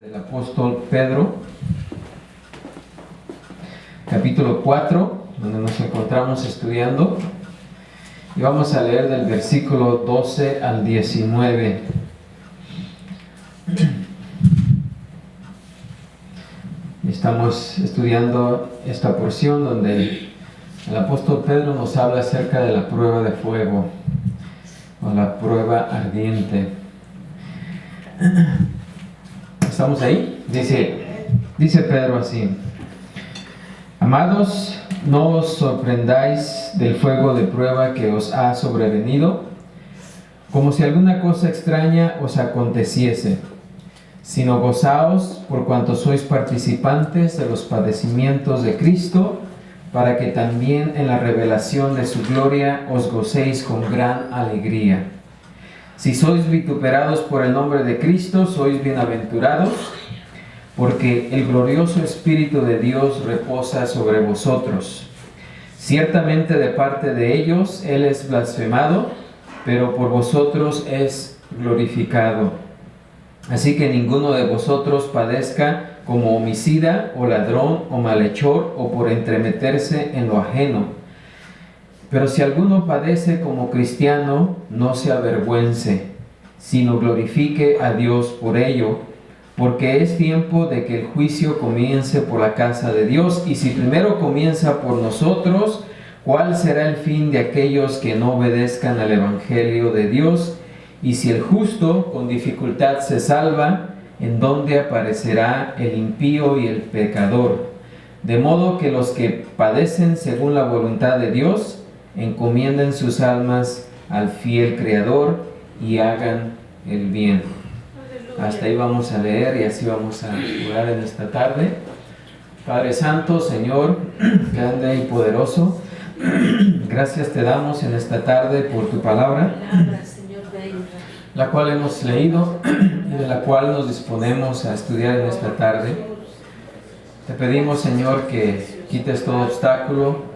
Del apóstol Pedro, capítulo 4, donde nos encontramos estudiando, y vamos a leer del versículo 12 al 19. Estamos estudiando esta porción donde el apóstol Pedro nos habla acerca de la prueba de fuego o la prueba ardiente. ¿Estamos ahí? Dice Pedro así: Amados, no os sorprendáis del fuego de prueba que os ha sobrevenido, como si alguna cosa extraña os aconteciese, sino gozaos por cuanto sois participantes de los padecimientos de Cristo, para que también en la revelación de su gloria os gocéis con gran alegría. Si sois vituperados por el nombre de Cristo, sois bienaventurados, porque el glorioso Espíritu de Dios reposa sobre vosotros. Ciertamente de parte de ellos Él es blasfemado, pero por vosotros es glorificado. Así que ninguno de vosotros padezca como homicida, o ladrón, o malhechor, o por entremeterse en lo ajeno. Pero si alguno padece como cristiano, no se avergüence, sino glorifique a Dios por ello, porque es tiempo de que el juicio comience por la casa de Dios, y si primero comienza por nosotros, ¿cuál será el fin de aquellos que no obedezcan al Evangelio de Dios? Y si el justo con dificultad se salva, ¿en dónde aparecerá el impío y el pecador? De modo que los que padecen según la voluntad de Dios, encomienden sus almas al fiel Creador y hagan el bien. Hasta ahí vamos a leer y así vamos a orar en esta tarde. Padre Santo, Señor, grande y poderoso, gracias te damos en esta tarde por tu palabra, la cual hemos leído y de la cual nos disponemos a estudiar en esta tarde. Te pedimos, Señor, que quites todo obstáculo,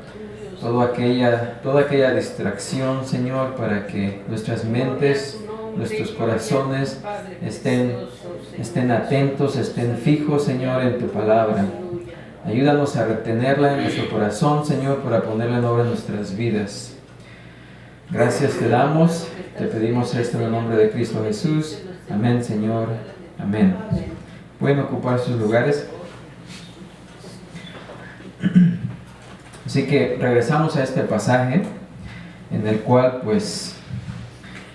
toda aquella distracción, Señor, para que nuestras mentes, nuestros corazones estén atentos, estén fijos, Señor, en tu palabra. Ayúdanos a retenerla en nuestro corazón, Señor, para ponerla en obra en nuestras vidas. Gracias te damos, te pedimos esto en el nombre de Cristo Jesús. Amén, Señor. Amén. Pueden ocupar sus lugares. Así que regresamos a este pasaje en el cual pues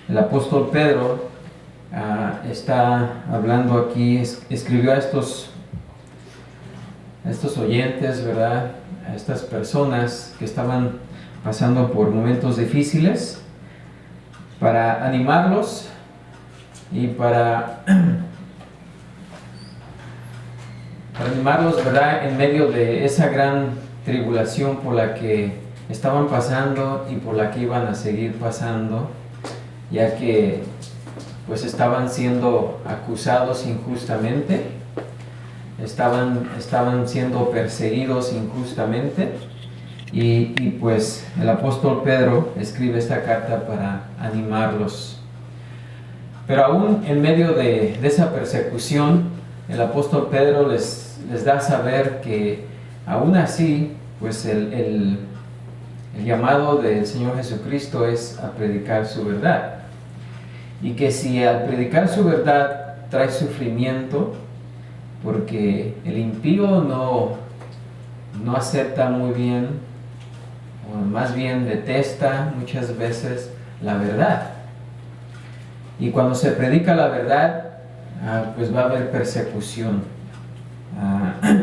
el apóstol Pedro está hablando aquí, escribió a estos oyentes, ¿verdad? A estas personas que estaban pasando por momentos difíciles, para animarlos y para animarlos, ¿verdad? En medio de esa gran tribulación por la que estaban pasando y por la que iban a seguir pasando, ya que pues estaban siendo acusados injustamente, estaban siendo perseguidos injustamente, y pues el apóstol Pedro escribe esta carta para animarlos. Pero aún en medio de esa persecución, el apóstol Pedro les da a saber que aún así, pues el llamado del Señor Jesucristo es a predicar su verdad. Y que si al predicar su verdad trae sufrimiento, porque el impío no acepta muy bien, o más bien detesta muchas veces la verdad. Y cuando se predica la verdad, pues va a haber persecución.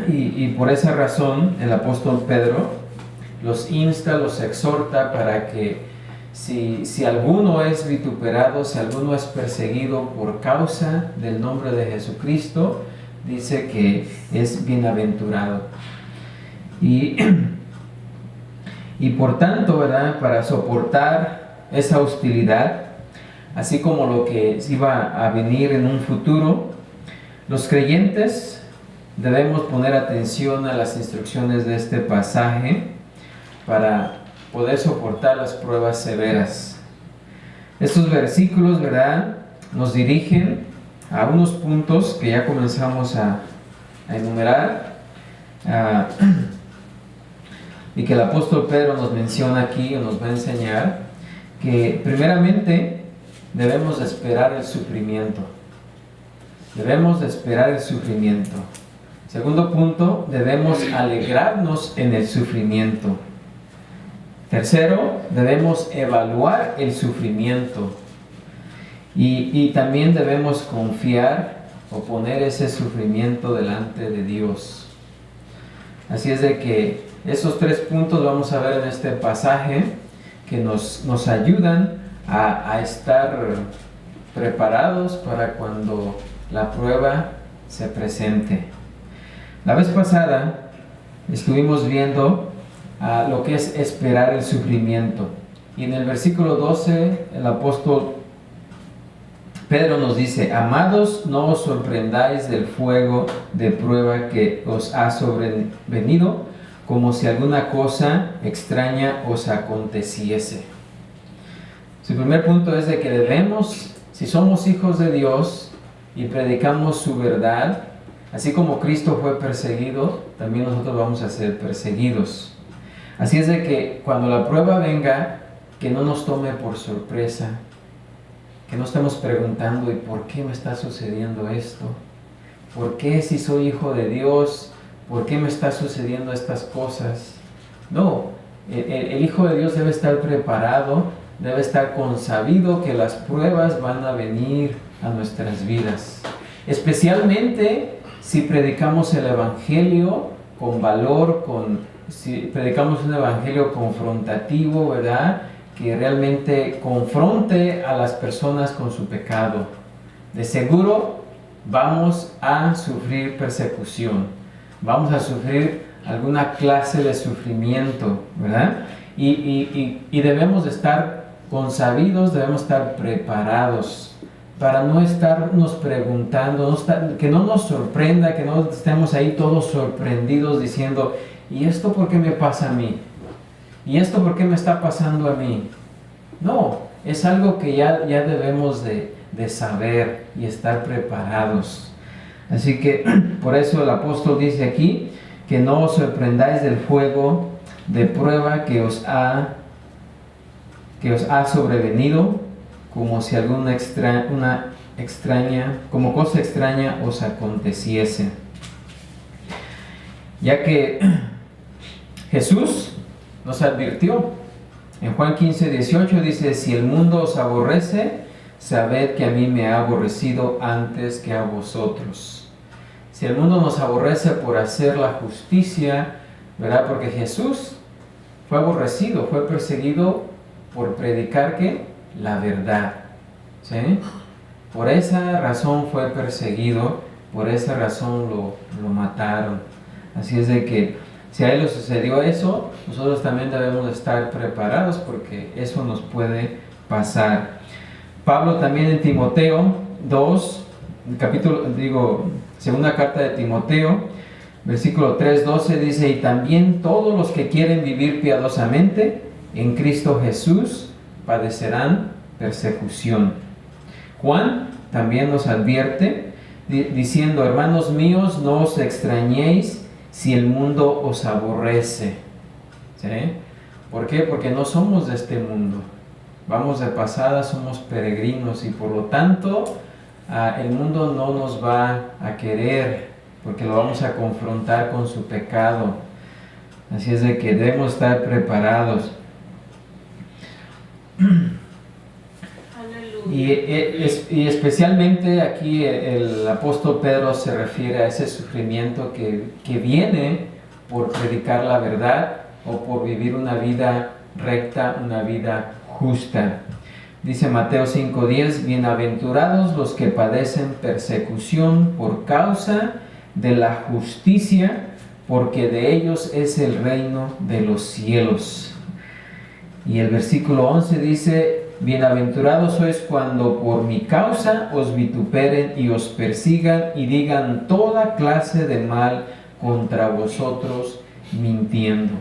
Y por esa razón el apóstol Pedro los insta, los exhorta para que si alguno es vituperado, si alguno es perseguido por causa del nombre de Jesucristo, dice que es bienaventurado. Y por tanto, ¿verdad?, para soportar esa hostilidad, así como lo que iba a venir en un futuro, los creyentes debemos poner atención a las instrucciones de este pasaje para poder soportar las pruebas severas. Estos versículos, ¿verdad?, nos dirigen a unos puntos que ya comenzamos a enumerar y que el apóstol Pedro nos menciona aquí o nos va a enseñar que primeramente debemos de esperar el sufrimiento. Debemos de esperar el sufrimiento. Segundo punto, debemos alegrarnos en el sufrimiento. Tercero, debemos evaluar el sufrimiento. Y también debemos confiar o poner ese sufrimiento delante de Dios. Así es de que esos 3 puntos vamos a ver en este pasaje que nos ayudan a estar preparados para cuando la prueba se presente. La vez pasada estuvimos viendo lo que es esperar el sufrimiento. Y en el versículo 12 el apóstol Pedro nos dice: amados, no os sorprendáis del fuego de prueba que os ha sobrevenido, como si alguna cosa extraña os aconteciese. Su primer punto es de que debemos, si somos hijos de Dios y predicamos su verdad, así como Cristo fue perseguido, también nosotros vamos a ser perseguidos. Así es de que cuando la prueba venga, que no nos tome por sorpresa, que no estemos preguntando: ¿y por qué me está sucediendo esto? ¿Por qué, si soy hijo de Dios, por qué me está sucediendo estas cosas? No, el hijo de Dios debe estar preparado, debe estar consabido que las pruebas van a venir a nuestras vidas. Especialmente si predicamos el evangelio con valor, si predicamos un evangelio confrontativo, ¿verdad?, que realmente confronte a las personas con su pecado. De seguro vamos a sufrir persecución, vamos a sufrir alguna clase de sufrimiento, ¿verdad? Y debemos de estar consabidos, debemos estar preparados para no estarnos preguntando, que no nos sorprenda, que no estemos ahí todos sorprendidos diciendo: ¿y esto por qué me pasa a mí? ¿Y esto por qué me está pasando a mí? No, es algo que ya debemos de saber y estar preparados. Así que por eso el apóstol dice aquí que no os sorprendáis del fuego de prueba que os ha sobrevenido, como si alguna como cosa extraña os aconteciese. Ya que Jesús nos advirtió. En Juan 15:18 dice: si el mundo os aborrece, sabed que a mí me ha aborrecido antes que a vosotros. Si el mundo nos aborrece por hacer la justicia, ¿verdad? Porque Jesús fue aborrecido, fue perseguido por predicar ¿qué? La verdad, ¿sí? Por esa razón fue perseguido, por esa razón lo mataron. Así es de que si a él le sucedió eso, nosotros también debemos estar preparados porque eso nos puede pasar. Pablo también en Timoteo 2, segunda carta de Timoteo, versículo 3:12 dice: y también todos los que quieren vivir piadosamente en Cristo Jesús padecerán persecución. Juan también nos advierte diciendo: hermanos míos, no os extrañéis si el mundo os aborrece. ¿Sí? ¿Por qué? Porque no somos de este mundo. Vamos de pasada, somos peregrinos y por lo tanto el mundo no nos va a querer porque lo vamos a confrontar con su pecado. Así es de que debemos estar preparados. Y especialmente aquí el apóstol Pedro se refiere a ese sufrimiento que viene por predicar la verdad o por vivir una vida recta, una vida justa. Dice Mateo 5:10: bienaventurados los que padecen persecución por causa de la justicia, porque de ellos es el reino de los cielos. Y el versículo 11 dice: bienaventurados sois cuando por mi causa os vituperen y os persigan y digan toda clase de mal contra vosotros mintiendo.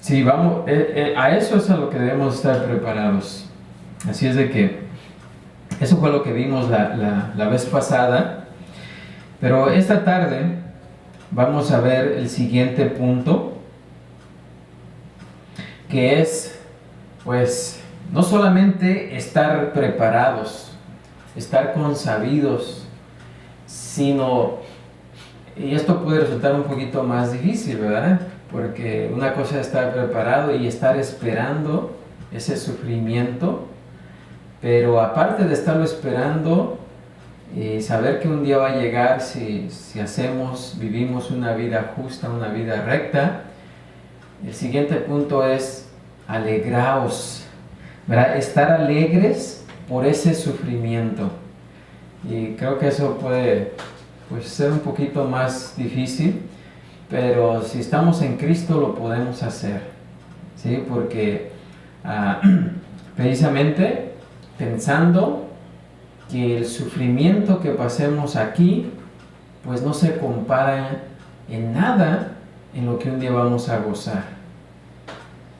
Sí, vamos, a eso es a lo que debemos estar preparados. Así es de que Eso fue lo que vimos la vez pasada. Pero esta tarde vamos a ver el siguiente punto, que es, pues, no solamente estar preparados, estar consabidos, sino, y esto puede resultar un poquito más difícil, ¿verdad? Porque una cosa es estar preparado y estar esperando ese sufrimiento, pero aparte de estarlo esperando y saber que un día va a llegar si vivimos una vida justa, una vida recta, el siguiente punto es alegraos, ¿verdad? Estar alegres por ese sufrimiento. Y creo que eso puede, pues, ser un poquito más difícil, pero si estamos en Cristo lo podemos hacer, ¿sí? Porque precisamente pensando que el sufrimiento que pasemos aquí, pues no se compara en nada en lo que un día vamos a gozar.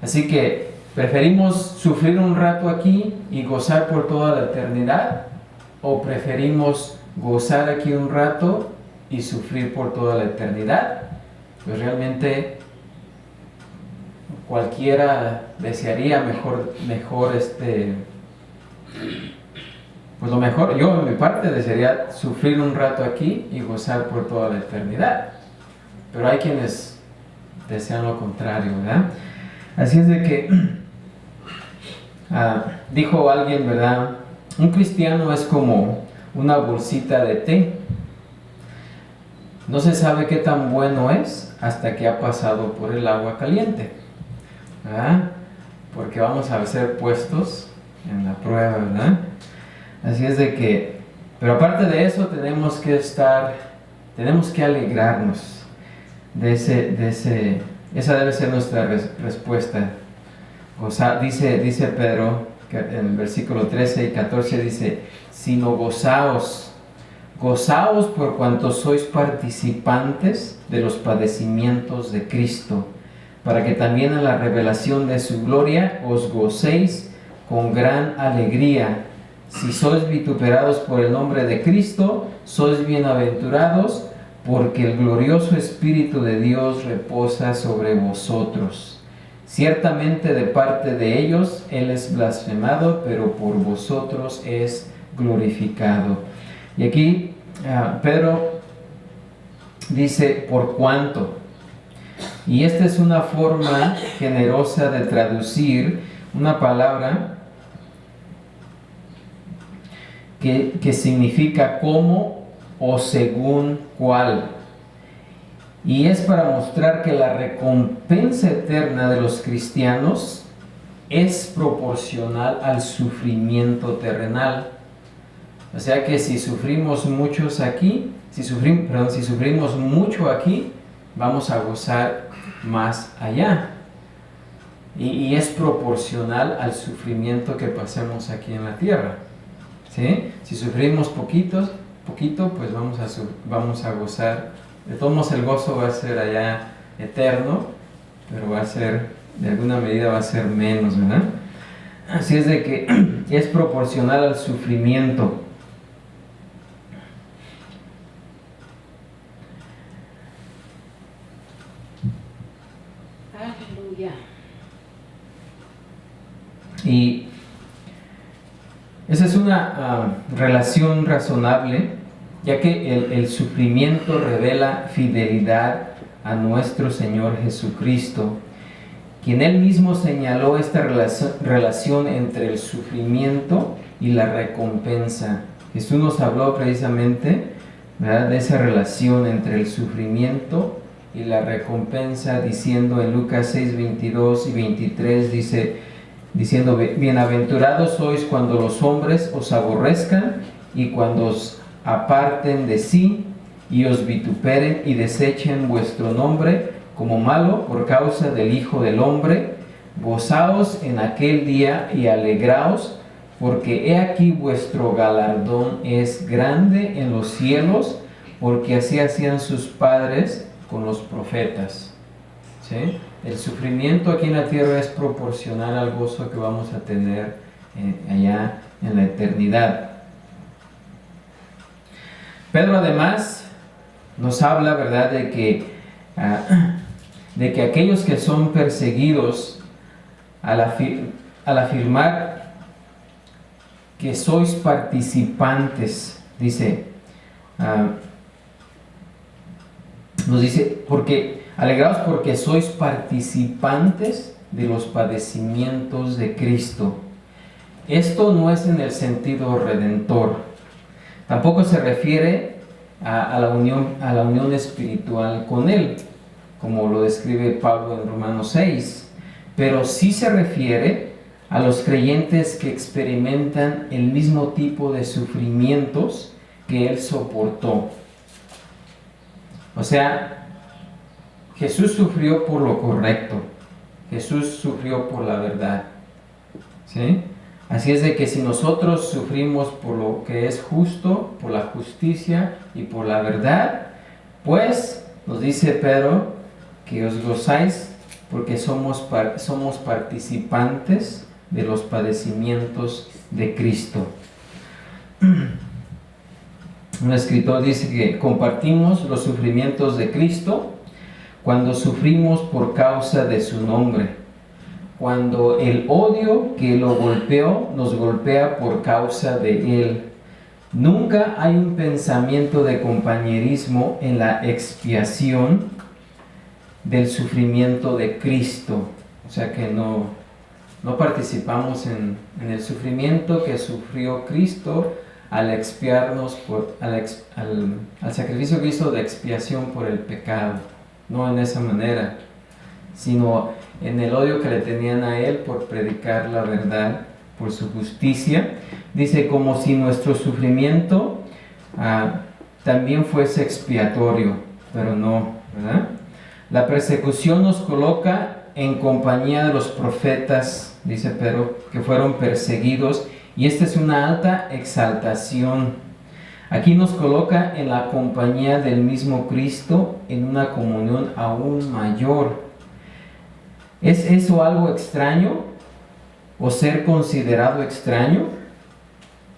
Así que preferimos sufrir un rato aquí y gozar por toda la eternidad, o preferimos gozar aquí un rato y sufrir por toda la eternidad. Pues realmente cualquiera desearía mejor pues lo mejor, yo en mi parte desearía sufrir un rato aquí y gozar por toda la eternidad. Pero hay quienes desean lo contrario, ¿verdad? Así es de que dijo alguien, ¿verdad? Un cristiano es como una bolsita de té. No se sabe qué tan bueno es hasta que ha pasado por el agua caliente, ¿verdad? Porque vamos a ser puestos en la prueba, ¿verdad? Así es de que, pero aparte de eso tenemos que alegrarnos esa debe ser nuestra respuesta. O sea, dice Pedro en el versículo 13 y 14, dice, sino gozaos por cuanto sois participantes de los padecimientos de Cristo, para que también en la revelación de su gloria os gocéis con gran alegría. Si sois vituperados por el nombre de Cristo, sois bienaventurados, porque el glorioso Espíritu de Dios reposa sobre vosotros. Ciertamente de parte de ellos Él es blasfemado, pero por vosotros es glorificado. Y aquí Pedro dice, por cuanto. Y esta es una forma generosa de traducir una palabra que significa como o según cuál. Y es para mostrar que la recompensa eterna de los cristianos es proporcional al sufrimiento terrenal. O sea que si sufrimos mucho aquí, vamos a gozar más allá. Y es proporcional al sufrimiento que pasemos aquí en la tierra, ¿sí? Si sufrimos poquito, pues vamos a gozar. De todos modos, el gozo va a ser allá eterno, pero de alguna medida va a ser menos, ¿verdad? Así es de que es proporcional al sufrimiento. Aleluya. Y esa es una relación razonable, ya que el sufrimiento revela fidelidad a nuestro Señor Jesucristo, quien Él mismo señaló esta relación entre el sufrimiento y la recompensa. Jesús nos habló precisamente, ¿verdad?, de esa relación entre el sufrimiento y la recompensa, diciendo en Lucas 6, 22 y 23, diciendo, bienaventurados sois cuando los hombres os aborrezcan y cuando os aparten de sí y os vituperen y desechen vuestro nombre como malo por causa del Hijo del Hombre. Gozaos en aquel día y alegraos, porque he aquí vuestro galardón es grande en los cielos, porque así hacían sus padres con los profetas. ¿Sí? El sufrimiento aquí en la tierra es proporcional al gozo que vamos a tener allá en la eternidad. Pedro además nos habla, ¿verdad?, de que aquellos que son perseguidos, al afirmar que sois participantes, dice, nos dice, alegraos porque sois participantes de los padecimientos de Cristo. Esto no es en el sentido redentor, tampoco se refiere a la unión espiritual con Él, como lo describe Pablo en Romanos 6, pero sí se refiere a los creyentes que experimentan el mismo tipo de sufrimientos que Él soportó. O sea, Jesús sufrió por lo correcto, Jesús sufrió por la verdad, ¿sí? Así es de que si nosotros sufrimos por lo que es justo, por la justicia y por la verdad, pues nos dice Pedro que os gozáis porque somos participantes de los padecimientos de Cristo. Un escritor dice que compartimos los sufrimientos de Cristo cuando sufrimos por causa de su nombre, cuando el odio que lo golpeó nos golpea por causa de Él. Nunca hay un pensamiento de compañerismo en la expiación del sufrimiento de Cristo. O sea que no participamos en el sufrimiento que sufrió Cristo al expiarnos al sacrificio que hizo de expiación por el pecado. No en esa manera, sino en el odio que le tenían a Él por predicar la verdad, por su justicia. Dice, como si nuestro sufrimiento también fuese expiatorio, pero no, ¿verdad? La persecución nos coloca en compañía de los profetas, dice Pedro, que fueron perseguidos, y esta es una alta exaltación. Aquí nos coloca en la compañía del mismo Cristo, en una comunión aún mayor. ¿Es eso algo extraño o ser considerado extraño?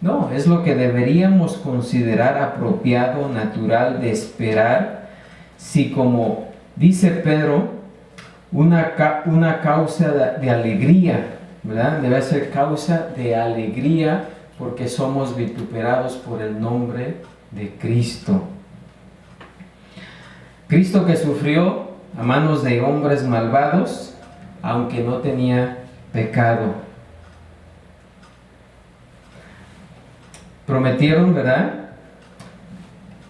No, es lo que deberíamos considerar apropiado, natural de esperar, si como dice Pedro, una causa de alegría, ¿verdad? Debe ser causa de alegría porque somos vituperados por el nombre de Cristo. Cristo que sufrió a manos de hombres malvados, aunque no tenía pecado. Prometieron, ¿verdad?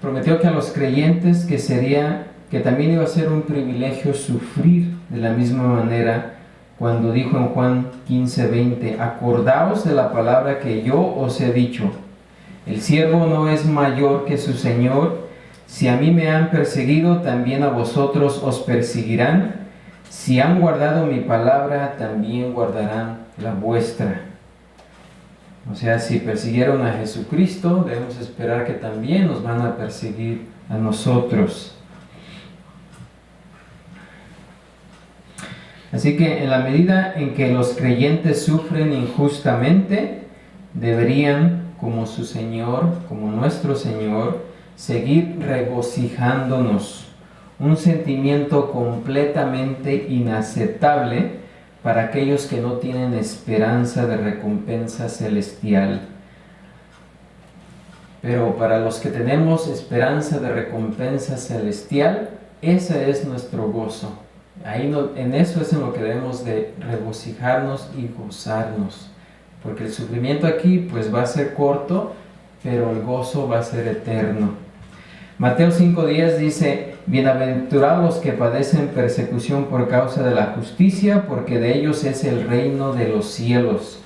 Prometió que a los creyentes que también iba a ser un privilegio sufrir de la misma manera, cuando dijo en Juan 15:20, acordaos de la palabra que yo os he dicho, el siervo no es mayor que su Señor, si a mí me han perseguido, también a vosotros os perseguirán, si han guardado mi palabra, también guardarán la vuestra. O sea, si persiguieron a Jesucristo, debemos esperar que también nos van a perseguir a nosotros. Así que en la medida en que los creyentes sufren injustamente, deberían, como su Señor, como nuestro Señor, seguir regocijándonos. Un sentimiento completamente inaceptable para aquellos que no tienen esperanza de recompensa celestial. Pero para los que tenemos esperanza de recompensa celestial, ese es nuestro gozo. En eso es en lo que debemos de regocijarnos y gozarnos, porque el sufrimiento aquí pues va a ser corto, pero el gozo va a ser eterno. Mateo 5:10 dice, bienaventurados los que padecen persecución por causa de la justicia, porque de ellos es el reino de los cielos.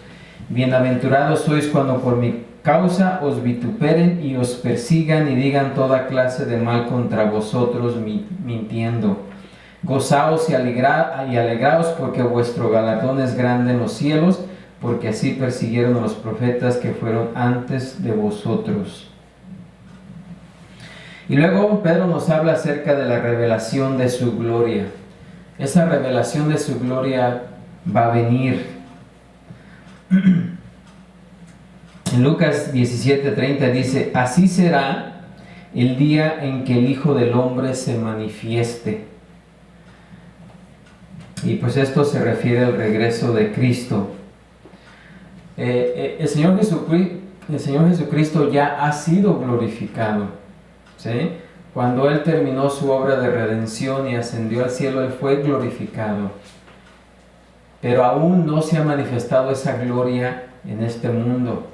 Bienaventurados sois cuando por mi causa os vituperen y os persigan y digan toda clase de mal contra vosotros mintiendo. Gozaos y alegraos porque vuestro galardón es grande en los cielos, porque así persiguieron a los profetas que fueron antes de vosotros. Y luego Pedro nos habla acerca de la revelación de su gloria. Esa revelación de su gloria va a venir. En Lucas 17:30 dice, así será el día en que el Hijo del Hombre se manifieste. Y pues esto se refiere al regreso de Cristo. El Señor Jesucristo ya ha sido glorificado, ¿sí? Cuando Él terminó su obra de redención y ascendió al cielo, Él fue glorificado. Pero aún no se ha manifestado esa gloria en este mundo,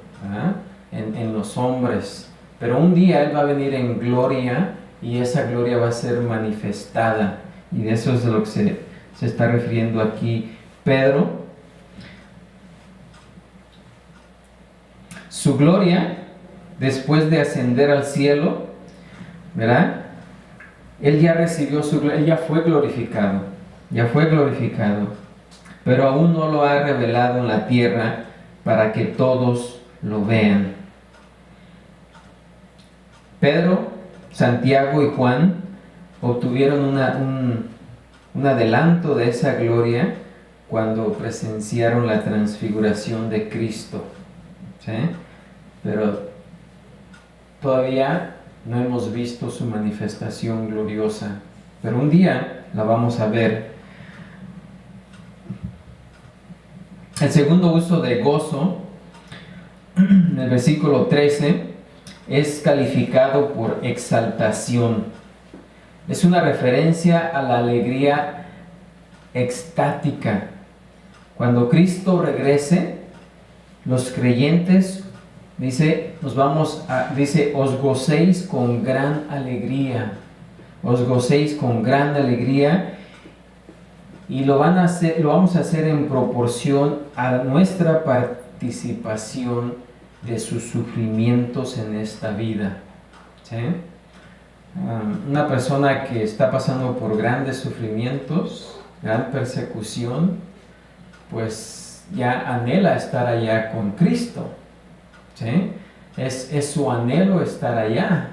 en los hombres. Pero un día Él va a venir en gloria y esa gloria va a ser manifestada. Y de eso es de lo que se está refiriendo aquí Pedro. Su gloria, después de ascender al cielo, ¿verdad? Él ya recibió su gloria, Él ya fue glorificado, pero aún no lo ha revelado en la tierra para que todos lo vean. Pedro, Santiago y Juan obtuvieron un adelanto de esa gloria cuando presenciaron la transfiguración de Cristo, ¿sí? Pero todavía no hemos visto su manifestación gloriosa, pero un día la vamos a ver. El segundo uso de gozo, en el versículo 13, es calificado por exaltación. Es una referencia a la alegría extática. Cuando Cristo regrese, los creyentes, dice, os gocéis con gran alegría. Os gocéis con gran alegría. Y lo vamos a hacer en proporción a nuestra participación de sus sufrimientos en esta vida, ¿sí? Una persona que está pasando por grandes sufrimientos, gran persecución, pues ya anhela estar allá con Cristo, ¿sí? Es su anhelo estar allá.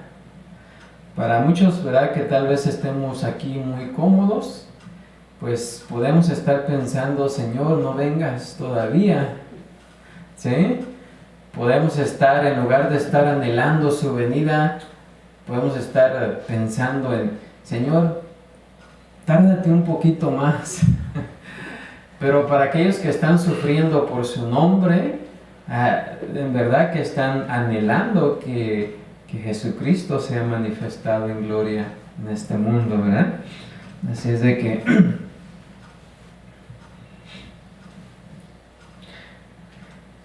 Para muchos, ¿verdad?, que tal vez estemos aquí muy cómodos, pues podemos estar pensando, Señor, no vengas todavía, ¿sí? Podemos estar, en lugar de estar anhelando su venida, podemos estar pensando en, Señor, tárdate un poquito más. Pero para aquellos que están sufriendo por su nombre, en verdad que están anhelando que Jesucristo sea manifestado en gloria en este mundo, ¿verdad? Así es de que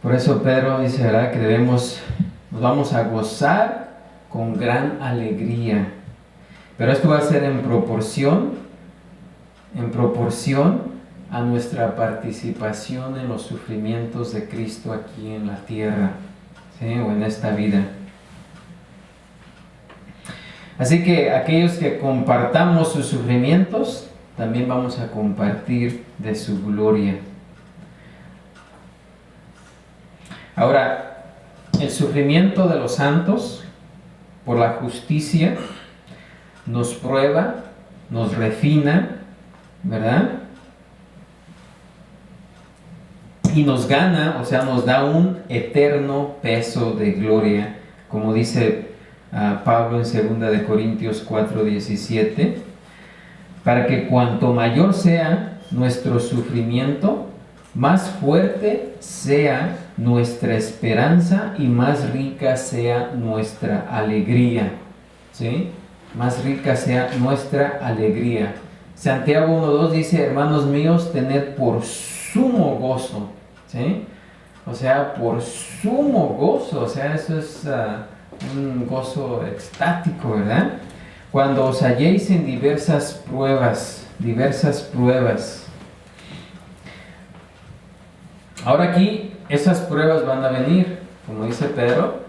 por eso Pedro dice, ¿verdad?, que nos vamos a gozar con gran alegría. Pero esto va a ser en proporción a nuestra participación en los sufrimientos de Cristo aquí en la tierra, ¿sí?, o en esta vida. Así que aquellos que compartamos sus sufrimientos, también vamos a compartir de su gloria. Ahora, el sufrimiento de los santos por la justicia nos prueba, nos refina, ¿verdad? Y nos gana, o sea, nos da un eterno peso de gloria, como dice Pablo en 2 Corintios 4:17, para que cuanto mayor sea nuestro sufrimiento, más fuerte sea nuestra esperanza y más rica sea nuestra alegría, ¿sí? Más rica sea nuestra alegría. Santiago 1:2 dice, hermanos míos, tened por sumo gozo, ¿sí? O sea, por sumo gozo, o sea, eso es un gozo extático, ¿verdad? Cuando os halléis en diversas pruebas. Ahora aquí, esas pruebas van a venir, como dice Pedro,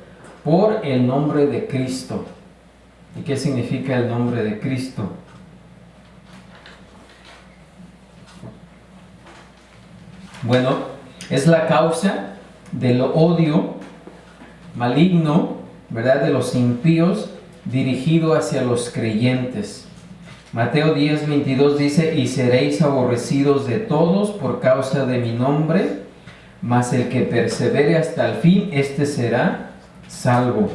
por el nombre de Cristo. ¿Y qué significa el nombre de Cristo? Bueno, es la causa del odio maligno, ¿verdad?, de los impíos dirigido hacia los creyentes. Mateo 10:22 dice, y seréis aborrecidos de todos por causa de mi nombre, mas el que persevere hasta el fin, éste será salvo.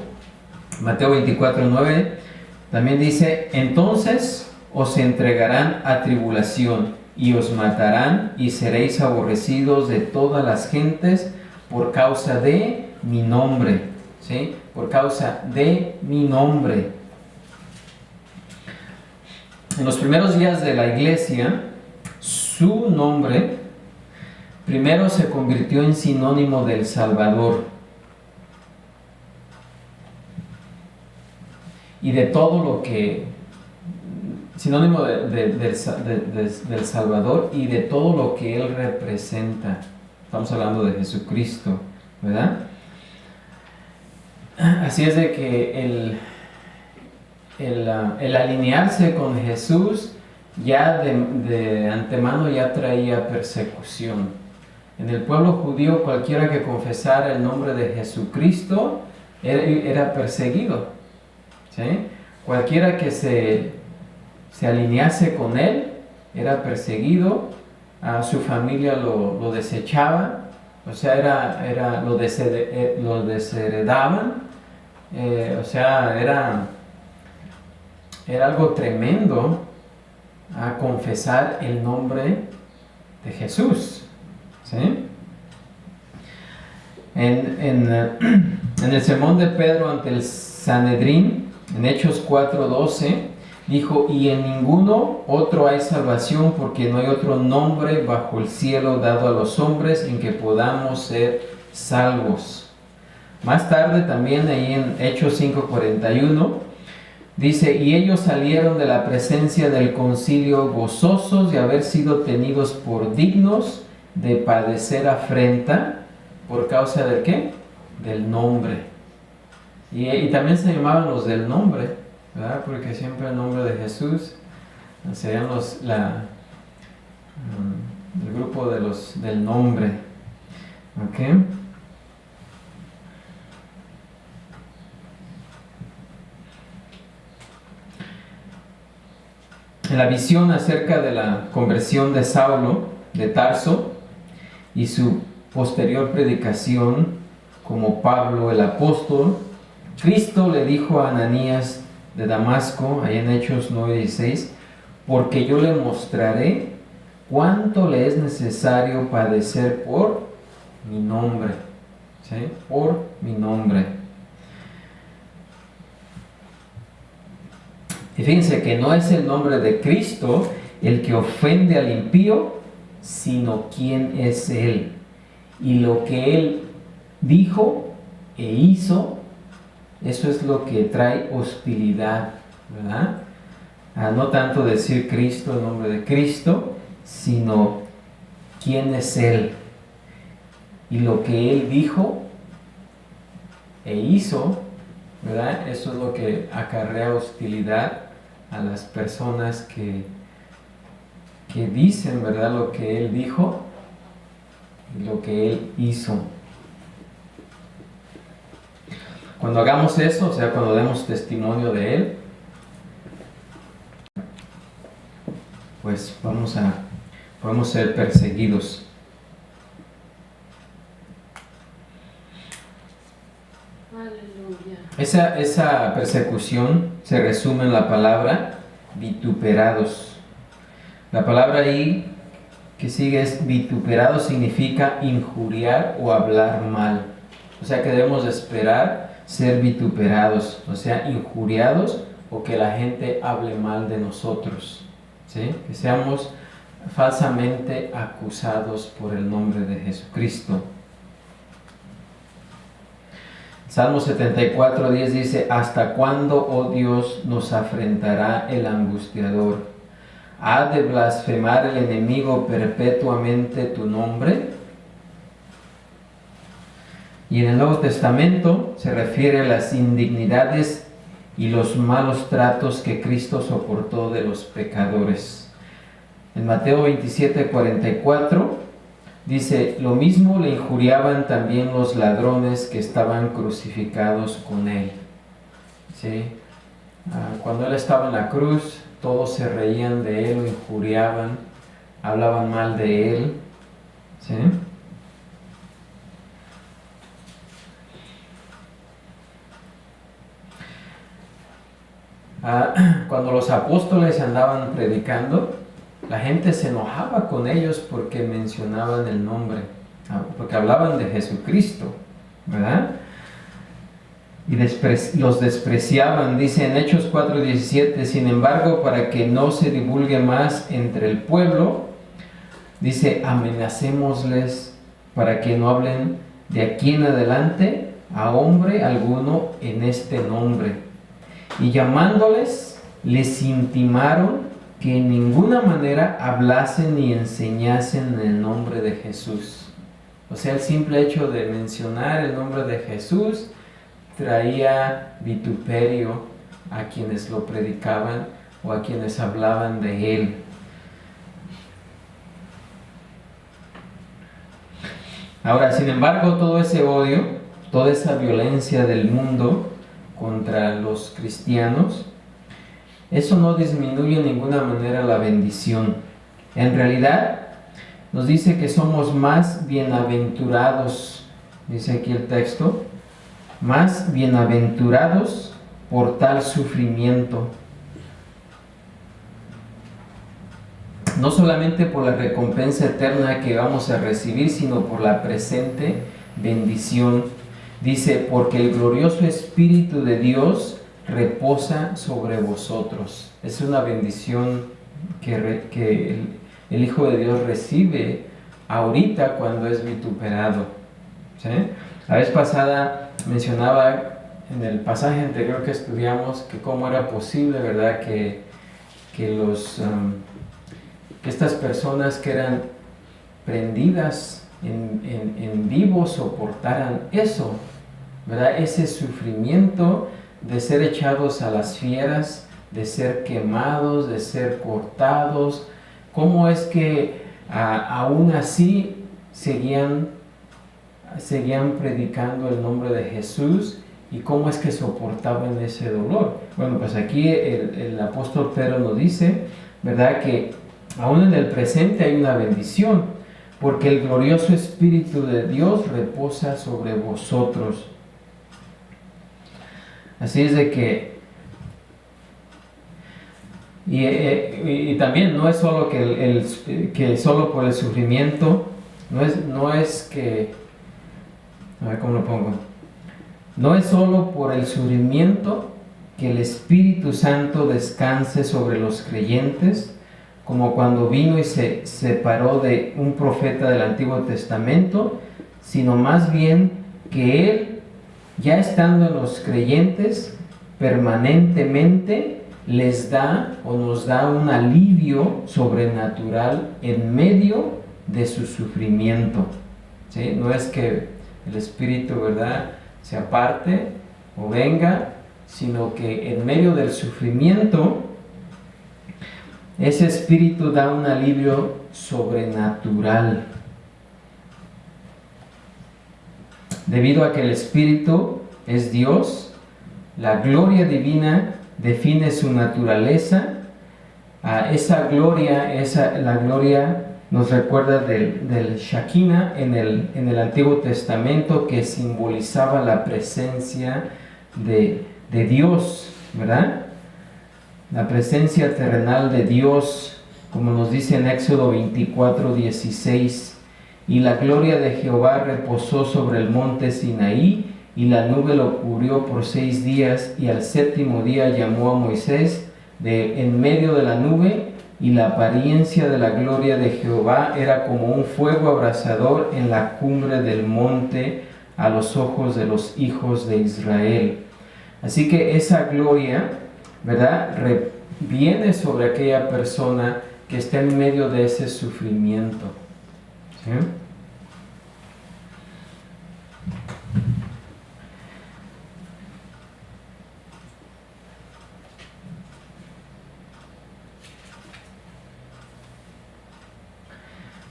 Mateo 24:9, También dice, entonces os entregarán a tribulación y os matarán y seréis aborrecidos de todas las gentes por causa de mi nombre. ¿Sí? Por causa de mi nombre. En los primeros días de la iglesia, su nombre primero se convirtió en sinónimo del Salvador y de todo lo que, sinónimo del Salvador y de todo lo que Él representa. Estamos hablando de Jesucristo, ¿verdad? Así es de que el alinearse con Jesús ya de antemano ya traía persecución. En el pueblo judío, cualquiera que confesara el nombre de Jesucristo era perseguido. ¿Sí? Cualquiera que se alinease con él era perseguido, a su familia lo desechaba, o sea, lo desheredaban, o sea, era algo tremendo a confesar el nombre de Jesús. ¿Sí? En el sermón de Pedro ante el Sanedrín, en Hechos 4:12, dijo, y en ninguno otro hay salvación, porque no hay otro nombre bajo el cielo dado a los hombres en que podamos ser salvos. Más tarde también ahí en Hechos 5:41, dice, y ellos salieron de la presencia del concilio gozosos de haber sido tenidos por dignos de padecer afrenta por causa del ¿qué? Del nombre. Y también se llamaban los del nombre, ¿verdad? Porque siempre el nombre de Jesús serían el grupo de los del nombre. ¿Ok? En la visión acerca de la conversión de Saulo de Tarso y su posterior predicación como Pablo el apóstol, Cristo le dijo a Ananías de Damasco, ahí en Hechos 9:16, porque yo le mostraré cuánto le es necesario padecer por mi nombre. ¿Sí? Por mi nombre. Y fíjense que no es el nombre de Cristo el que ofende al impío, sino quién es Él. Y lo que Él dijo e hizo, eso es lo que trae hostilidad, ¿verdad? No tanto decir Cristo, el nombre de Cristo, sino quién es Él. Y lo que Él dijo e hizo, ¿verdad? Eso es lo que acarrea hostilidad a las personas que dicen, ¿verdad? Lo que Él dijo y lo que Él hizo. Cuando hagamos eso, o sea, cuando demos testimonio de Él, pues podemos ser perseguidos. Aleluya. Esa persecución se resume en la palabra vituperados. La palabra ahí que sigue es vituperados, significa injuriar o hablar mal. O sea que debemos esperar ser vituperados, o sea, injuriados o que la gente hable mal de nosotros, ¿sí? Que seamos falsamente acusados por el nombre de Jesucristo. Salmo 74:10 dice, ¿hasta cuándo, oh Dios, nos afrentará el angustiador? ¿Ha de blasfemar el enemigo perpetuamente tu nombre? Y en el Nuevo Testamento se refiere a las indignidades y los malos tratos que Cristo soportó de los pecadores. En Mateo 27:44 dice, lo mismo le injuriaban también los ladrones que estaban crucificados con él. ¿Sí? Cuando él estaba en la cruz, todos se reían de él, lo injuriaban, hablaban mal de él. ¿Sí? Cuando los apóstoles andaban predicando, la gente se enojaba con ellos porque mencionaban el nombre, porque hablaban de Jesucristo, ¿verdad? Y los despreciaban. Dice en Hechos 4:17, sin embargo, para que no se divulgue más entre el pueblo, dice, amenacémosles para que no hablen de aquí en adelante a hombre alguno en este nombre. Y llamándoles, les intimaron que en ninguna manera hablasen ni enseñasen en el nombre de Jesús. O sea, el simple hecho de mencionar el nombre de Jesús traía vituperio a quienes lo predicaban o a quienes hablaban de él. Ahora, sin embargo, todo ese odio, toda esa violencia del mundo contra los cristianos, eso no disminuye en ninguna manera la bendición. En realidad, nos dice que somos más bienaventurados, dice aquí el texto, más bienaventurados por tal sufrimiento. No solamente por la recompensa eterna que vamos a recibir, sino por la presente bendición. Dice, porque el glorioso Espíritu de Dios reposa sobre vosotros. Es una bendición que el Hijo de Dios recibe ahorita cuando es vituperado. ¿Sí? La vez pasada mencionaba en el pasaje anterior que estudiamos que cómo era posible, ¿verdad?, que estas personas que eran prendidas en vivo soportaran eso, ¿verdad? Ese sufrimiento de ser echados a las fieras, de ser quemados, de ser cortados. ¿Cómo es que aún así seguían predicando el nombre de Jesús? ¿Y cómo es que soportaban ese dolor? Bueno, pues aquí el apóstol Pedro nos dice, ¿verdad?, que aún en el presente hay una bendición, porque el glorioso Espíritu de Dios reposa sobre vosotros. Así es de que, y también no es solo que solo por el sufrimiento, no es que, a ver cómo lo pongo, no es solo por el sufrimiento que el Espíritu Santo descanse sobre los creyentes, como cuando vino y se separó de un profeta del Antiguo Testamento, sino más bien que Él, ya estando en los creyentes, permanentemente les da o nos da un alivio sobrenatural en medio de su sufrimiento. ¿Sí? No es que el Espíritu, ¿verdad?, se aparte o venga, sino que en medio del sufrimiento ese Espíritu da un alivio sobrenatural. Debido a que el Espíritu es Dios, la gloria divina define su naturaleza. Esa gloria, la gloria nos recuerda del Shekinah en el Antiguo Testamento, que simbolizaba la presencia de Dios, ¿verdad? La presencia terrenal de Dios, como nos dice en Éxodo 24:16, y la gloria de Jehová reposó sobre el monte Sinaí, y la nube lo cubrió por 6 días, y al 7º día llamó a Moisés de en medio de la nube, y la apariencia de la gloria de Jehová era como un fuego abrasador en la cumbre del monte a los ojos de los hijos de Israel. Así que esa gloria, ¿verdad?, viene sobre aquella persona que está en medio de ese sufrimiento. ¿Sí?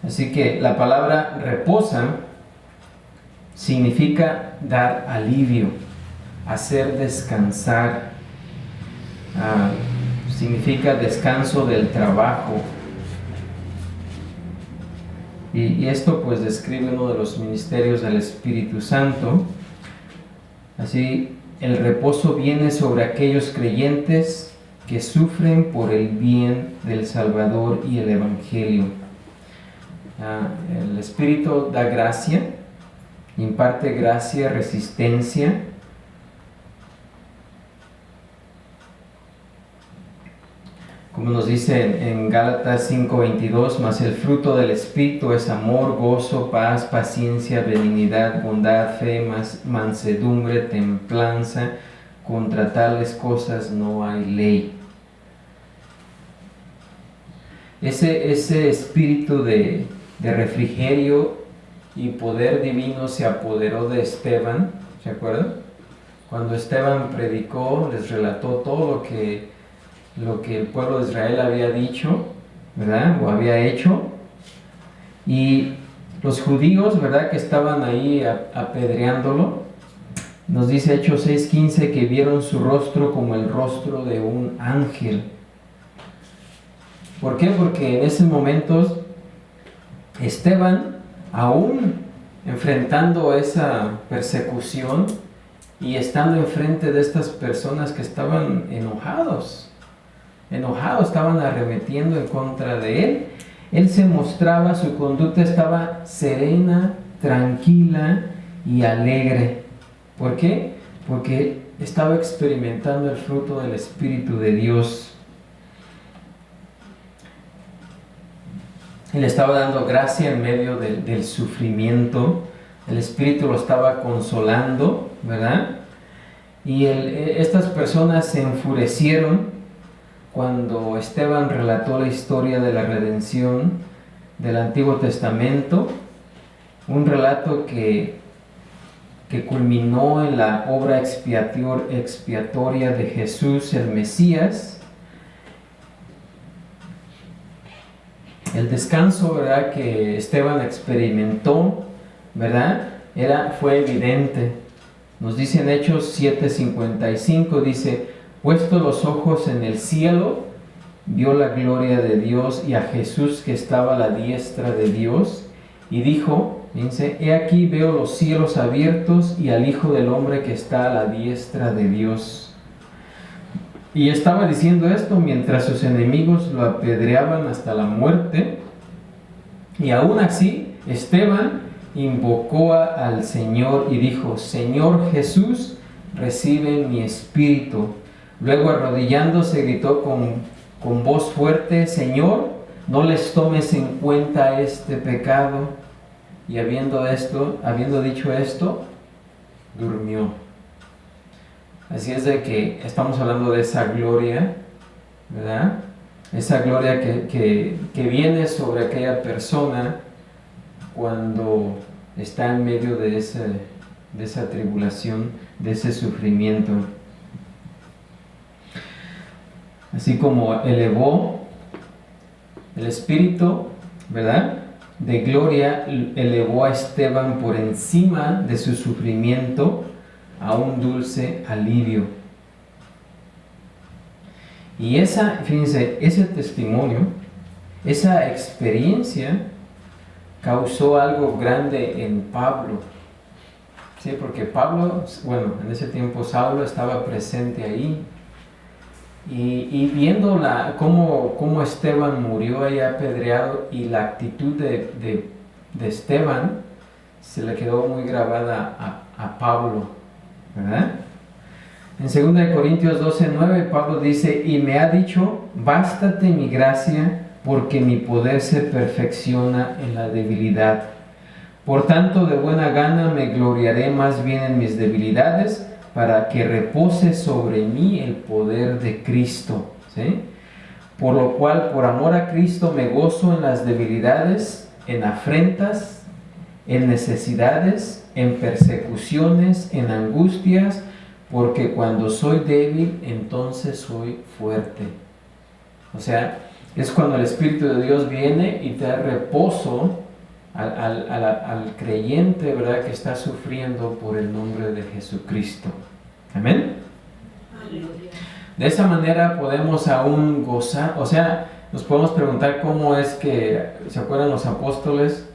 Así que la palabra reposa significa dar alivio, hacer descansar, significa descanso del trabajo. Y esto pues describe uno de los ministerios del Espíritu Santo. Así, el reposo viene sobre aquellos creyentes que sufren por el bien del Salvador y el Evangelio. El Espíritu da gracia, imparte gracia, resistencia. Como nos dice en Gálatas 5:22, mas el fruto del Espíritu es amor, gozo, paz, paciencia, benignidad, bondad, fe, mansedumbre, templanza. Contra tales cosas no hay ley. Ese espíritu de refrigerio y poder divino se apoderó de Esteban, ¿se acuerdan? Cuando Esteban predicó, les relató todo lo que el pueblo de Israel había dicho, ¿verdad? O había hecho. Y los judíos, ¿verdad? Que estaban ahí apedreándolo. Nos dice Hechos 6:15 que vieron su rostro como el rostro de un ángel. ¿Por qué? Porque en esos momentos Esteban, aún enfrentando esa persecución y estando enfrente de estas personas que estaban enojados, estaban arremetiendo en contra de él se mostraba, su conducta estaba serena, tranquila y alegre. ¿Por qué? Porque estaba experimentando el fruto del Espíritu de Dios. Él estaba dando gracia en medio del sufrimiento. El Espíritu lo estaba consolando, ¿verdad? Y estas personas se enfurecieron cuando Esteban relató la historia de la redención del Antiguo Testamento. Un relato que culminó en la obra expiatoria de Jesús, el Mesías. El descanso, ¿verdad?, que Esteban experimentó, ¿verdad?, fue evidente. Nos dice en Hechos 7:55, dice, puesto los ojos en el cielo, vio la gloria de Dios y a Jesús que estaba a la diestra de Dios, y dijo, dice, he aquí veo los cielos abiertos y al Hijo del Hombre que está a la diestra de Dios. Y estaba diciendo esto mientras sus enemigos lo apedreaban hasta la muerte. Y aún así, Esteban invocó al Señor y dijo, Señor Jesús, recibe mi espíritu. Luego arrodillándose gritó con voz fuerte, Señor, no les tomes en cuenta este pecado. Y habiendo dicho esto, durmió. Así es de que estamos hablando de esa gloria, ¿verdad? Esa gloria que viene sobre aquella persona cuando está en medio de esa tribulación, de ese sufrimiento. Así como elevó el Espíritu, ¿verdad?, de gloria, elevó a Esteban por encima de su sufrimiento a un dulce alivio. Y fíjense, ese testimonio, esa experiencia causó algo grande en Pablo. Sí, porque Pablo, en ese tiempo Saulo estaba presente ahí. Y viendo cómo Esteban murió ahí apedreado y la actitud de Esteban, se le quedó muy grabada a Pablo, ¿verdad? En 2 Corintios 12:9 Pablo dice, y me ha dicho, bástate mi gracia, porque mi poder se perfecciona en la debilidad. Por tanto, de buena gana me gloriaré más bien en mis debilidades, para que repose sobre mí el poder de Cristo, ¿sí? Por lo cual, por amor a Cristo, me gozo en las debilidades, en afrentas, en necesidades, en persecuciones, en angustias, porque cuando soy débil, entonces soy fuerte. O sea, es cuando el Espíritu de Dios viene y te da reposo al creyente, ¿verdad?, que está sufriendo por el nombre de Jesucristo. Amén. Aleluya. De esa manera podemos aún gozar, o sea, nos podemos preguntar cómo es que, ¿se acuerdan los apóstoles?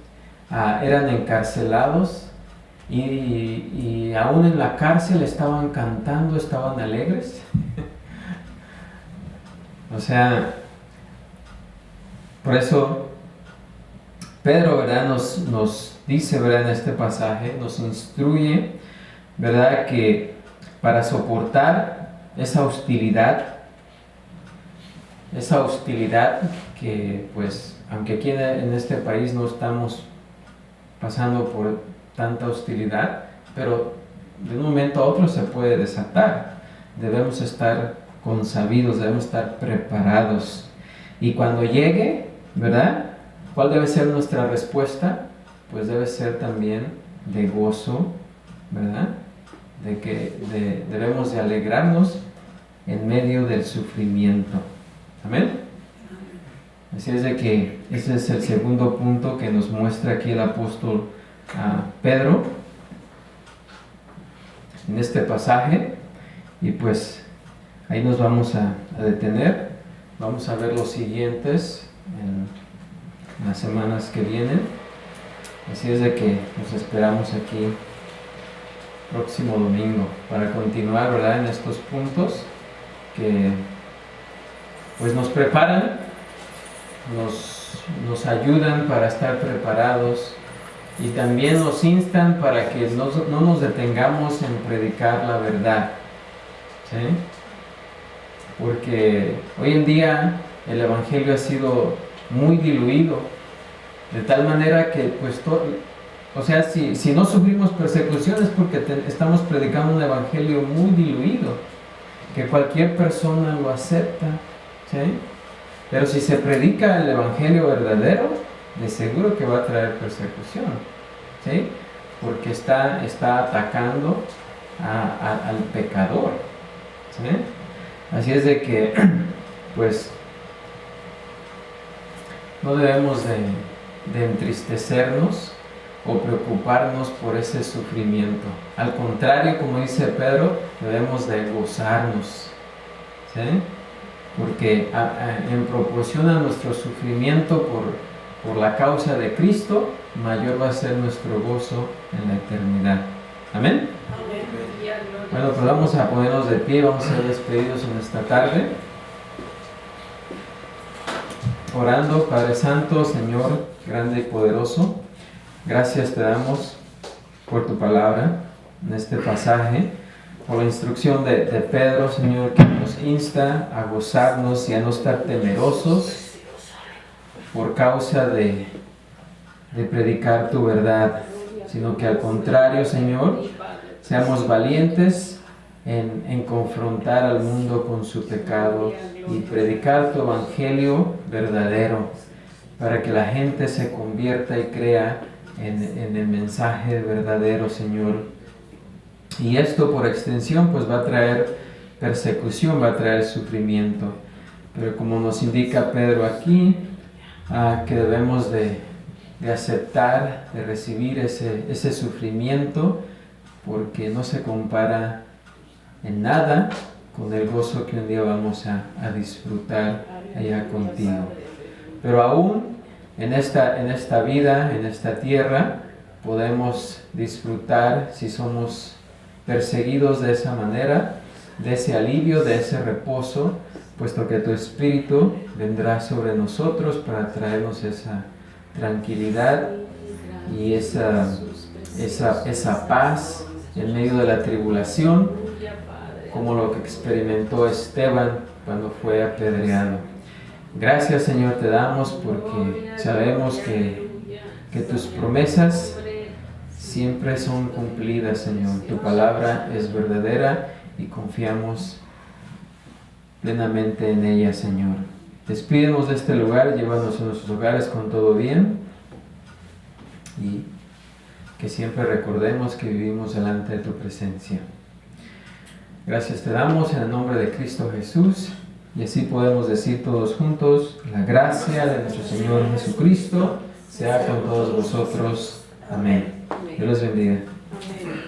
Eran encarcelados y aún en la cárcel estaban cantando, estaban alegres. O sea, por eso Pedro, ¿verdad? Nos dice, ¿verdad? En este pasaje, nos instruye, ¿verdad? Que para soportar esa hostilidad que, pues, aunque aquí en este país no estamos pasando por tanta hostilidad, pero de un momento a otro se puede desatar. Debemos estar consabidos, debemos estar preparados. Y cuando llegue, ¿verdad? ¿Cuál debe ser nuestra respuesta? Pues debe ser también de gozo, ¿verdad? De que debemos de alegrarnos en medio del sufrimiento. Amén. Así es de que ese es el segundo punto que nos muestra aquí el apóstol Pedro en este pasaje. Y pues ahí nos vamos a detener. Vamos a ver los siguientes en las semanas que vienen. Así es de que nos esperamos aquí próximo domingo para continuar, ¿verdad? En estos puntos que pues nos preparan, nos ayudan para estar preparados y también nos instan para que no nos detengamos en predicar la verdad, ¿sí? Porque hoy en día el evangelio ha sido muy diluido, de tal manera que pues o sea, si no sufrimos persecución es porque estamos predicando un evangelio muy diluido, que cualquier persona lo acepta, ¿sí? Pero si se predica el evangelio verdadero, de seguro que va a traer persecución, ¿sí? Porque está atacando al pecador, ¿sí? Así es de que pues no debemos de entristecernos o preocuparnos por ese sufrimiento. Al contrario, como dice Pedro, debemos de gozarnos, ¿sí? Porque en proporción a nuestro sufrimiento por la causa de Cristo, mayor va a ser nuestro gozo en la eternidad. ¿Amén? Bueno, pues vamos a ponernos de pie, vamos a ser despedidos en esta tarde. Orando, Padre Santo, Señor, grande y poderoso, gracias te damos por tu palabra en este pasaje, por la instrucción de Pedro, Señor, que nos insta a gozarnos y a no estar temerosos por causa de predicar tu verdad, sino que al contrario, Señor, seamos valientes en confrontar al mundo con su pecado y predicar tu evangelio verdadero para que la gente se convierta y crea en el mensaje verdadero, Señor. Y esto por extensión pues va a traer persecución, va a traer sufrimiento. Pero como nos indica Pedro aquí, que debemos de aceptar, de recibir ese sufrimiento, porque no se compara en nada con el gozo que un día vamos a disfrutar allá contigo. Pero aún en esta vida, en esta tierra, podemos disfrutar, si somos perseguidos de esa manera, de ese alivio, de ese reposo, puesto que tu Espíritu vendrá sobre nosotros para traernos esa tranquilidad y esa paz en medio de la tribulación, como lo que experimentó Esteban cuando fue apedreado. Gracias, Señor, te damos porque sabemos que tus promesas siempre son cumplidas, Señor. Tu palabra es verdadera y confiamos plenamente en ella, Señor. Despídenos de este lugar, llévanos a nuestros hogares con todo bien y que siempre recordemos que vivimos delante de tu presencia. Gracias te damos en el nombre de Cristo Jesús y así podemos decir todos juntos: la gracia de nuestro Señor Jesucristo sea con todos vosotros. Amén. Dios los bendiga. Amén.